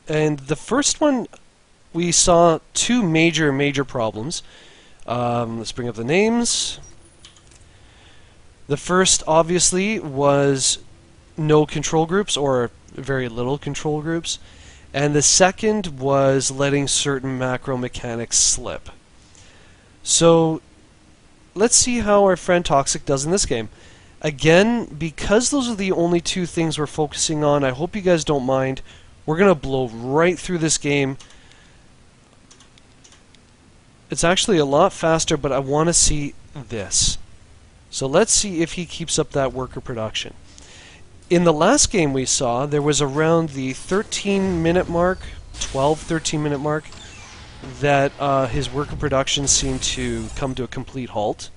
And the first one, we saw two major problems. Let's bring up the names. The first, obviously, was no control groups, or very little control groups. And the second was letting certain macro mechanics slip. So, let's see how our friend Toxic does in this game. Again, because those are the only two things we're focusing on, I hope you guys don't mind. We're going to blow right through this game. It's actually a lot faster, but I want to see this. So let's see if he keeps up that worker production. In the last game we saw, there was around the 13-minute mark, 13-minute mark, that his worker production seemed to come to a complete halt,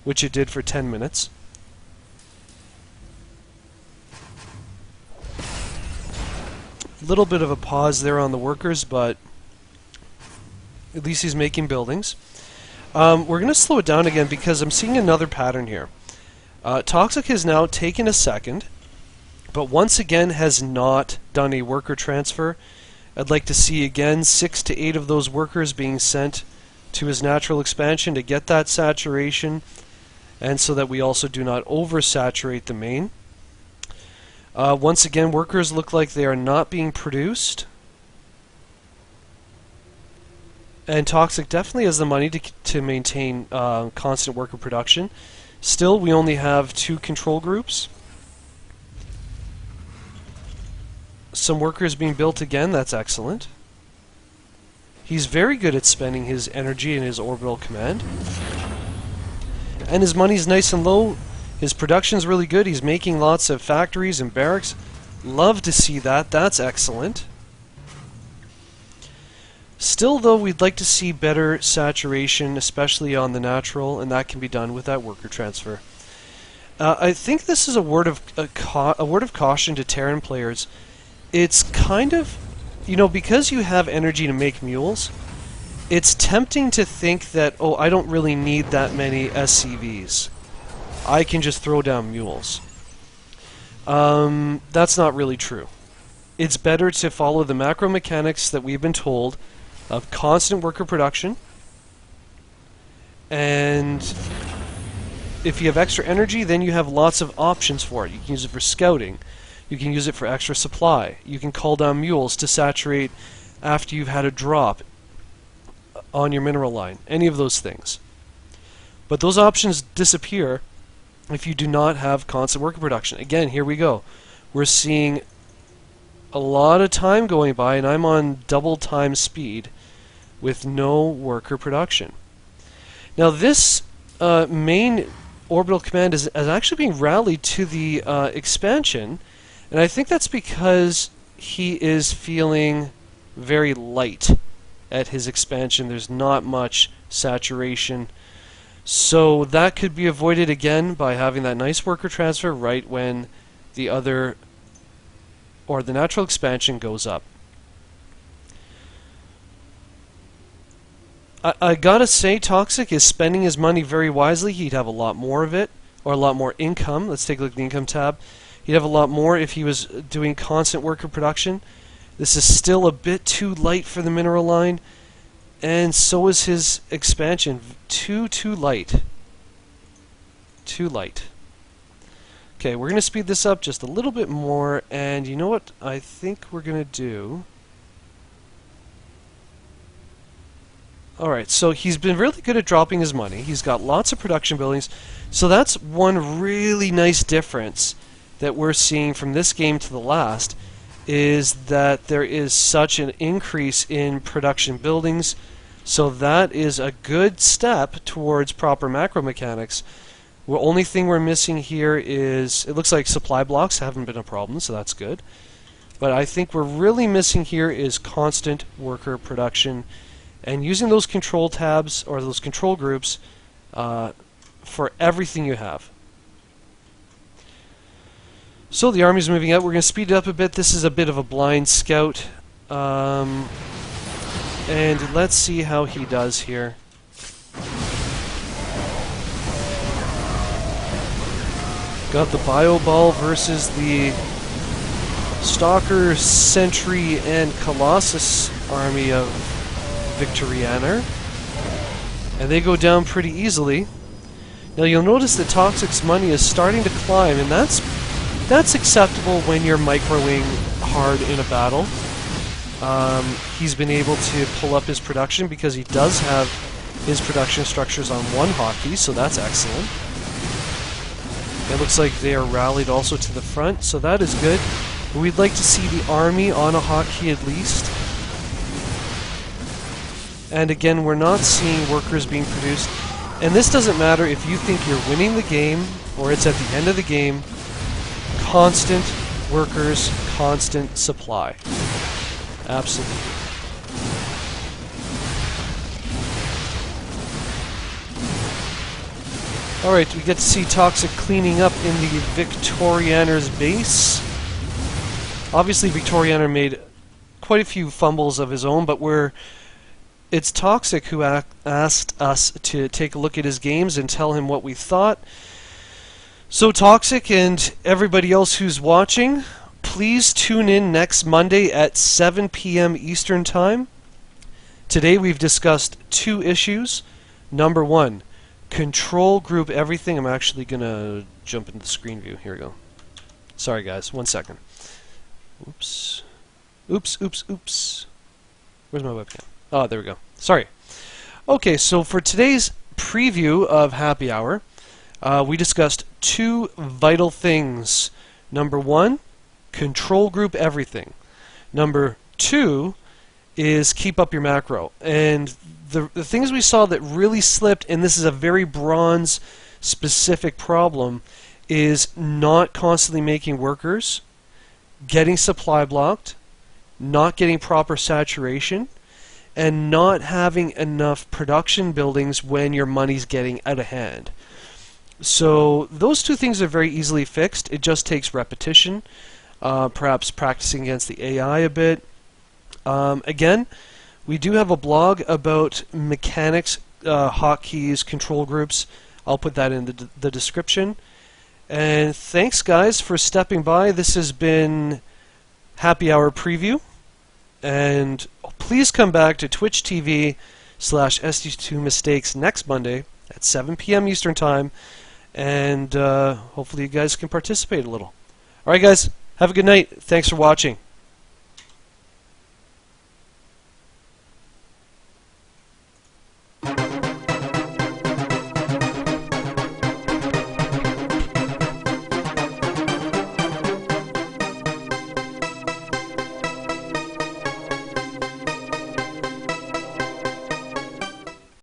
which it did for 10 minutes. A little bit of a pause there on the workers, but at least he's making buildings. We're going to slow it down again because I'm seeing another pattern here. Toxic has now taken a second, but once again has not done a worker transfer. I'd like to see again 6 to 8 of those workers being sent to his natural expansion to get that saturation, and so that we also do not oversaturate the main. Once again, workers look like they are not being produced. And Toxic definitely has the money to maintain constant worker production. Still, we only have 2 control groups. Some workers being built again, that's excellent. He's very good at spending his energy in his orbital command. And his money's nice and low. His production's really good. He's making lots of factories and barracks. Love to see that. That's excellent. Still, though, we'd like to see better saturation, especially on the natural, and that can be done with that worker transfer. I think this is a word of caution to Terran players. It's kind of, because you have energy to make mules, it's tempting to think that, oh, I don't really need that many SCVs. I can just throw down mules. That's not really true. It's better to follow the macro mechanics that we've been told of constant worker production, and if you have extra energy, then you have lots of options for it. You can use it for scouting, you can use it for extra supply, you can call down mules to saturate after you've had a drop on your mineral line, any of those things. But those options disappear if you do not have constant worker production. Again, here we go. We're seeing a lot of time going by, and I'm on double time speed with no worker production. Now this main orbital command is actually being rallied to the expansion, and I think that's because he is feeling very light at his expansion. There's not much saturation. So that could be avoided again by having that nice worker transfer right when the other, or the natural expansion, goes up. I gotta say, Toxic is spending his money very wisely. He'd have a lot more of it, or a lot more income. Let's take a look at the income tab. He'd have a lot more if he was doing constant worker production. This is still a bit too light for the mineral line, and so is his expansion. Too light. Too light. Okay, we're going to speed this up just a little bit more, and you know what I think we're going to do? Alright, so he's been really good at dropping his money. He's got lots of production buildings, so that's one really nice difference that we're seeing from this game to the last, is that there is such an increase in production buildings. So that is a good step towards proper macro mechanics. The only thing we're missing here is, it looks like supply blocks haven't been a problem, so that's good. But I think we're really missing here is constant worker production, and using those control tabs, or those control groups, for everything you have. So the army's moving out. We're going to speed it up a bit. This is a bit of a blind scout. And let's see how he does here. Got the Bio Ball versus the Stalker, Sentry, and Colossus army of Victorianer. And they go down pretty easily. Now you'll notice that Toxic's money is starting to climb, and that's acceptable when you're microing hard in a battle. He's been able to pull up his production because he does have his production structures on one hotkey, so that's excellent. It looks like they are rallied also to the front, so that is good. We'd like to see the army on a hotkey at least. And again, we're not seeing workers being produced. And this doesn't matter if you think you're winning the game or it's at the end of the game. Constant workers, constant supply. Absolutely. Alright, we get to see Toxic cleaning up in the Victorianer's base. Obviously, Victorianer made quite a few fumbles of his own, but it's Toxic who asked us to take a look at his games and tell him what we thought. So Toxic and everybody else who's watching, please tune in next Monday at 7 p.m. Eastern Time. Today we've discussed 2 issues. Number 1, control group everything. I'm actually going to jump into the screen view. Here we go. Sorry guys, 1 second. Oops. Oops. Where's my webcam? Oh, there we go. Sorry. Okay, so for today's preview of Happy Hour, we discussed 2 vital things. Number 1, control group everything. Number 2 is keep up your macro. And the things we saw that really slipped, and this is a very bronze specific problem, is not constantly making workers, getting supply blocked, not getting proper saturation, and not having enough production buildings when your money's getting out of hand. So those 2 things are very easily fixed. It just takes repetition, perhaps practicing against the AI a bit. Again, we do have a blog about mechanics, hotkeys, control groups. I'll put that in the description. And thanks guys for stepping by. This has been Happy Hour Preview. And please come back to Twitch TV/SD2Mistakes next Monday at 7 p.m. Eastern Time. And hopefully you guys can participate a little. Alright guys, have a good night. Thanks for watching.